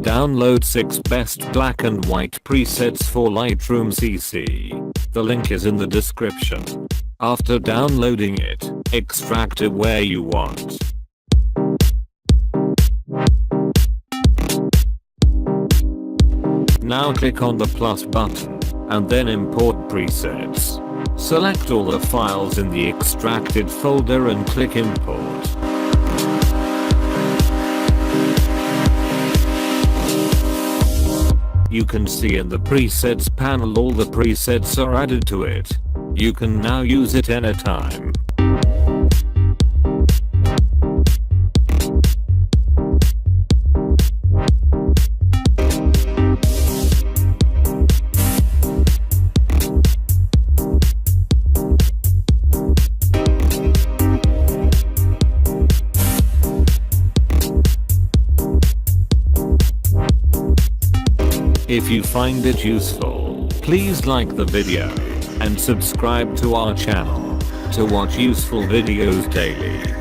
Download 6 best black and white presets for Lightroom CC. The link is in the description. After downloading it, extract it where you want. Now click on the plus button, and then import presets. Select all the files in the extracted folder and click import. You can see in the presets panel all the presets are added to it. You can now use it anytime. If you find it useful, please like the video and subscribe to our channel to watch useful videos daily.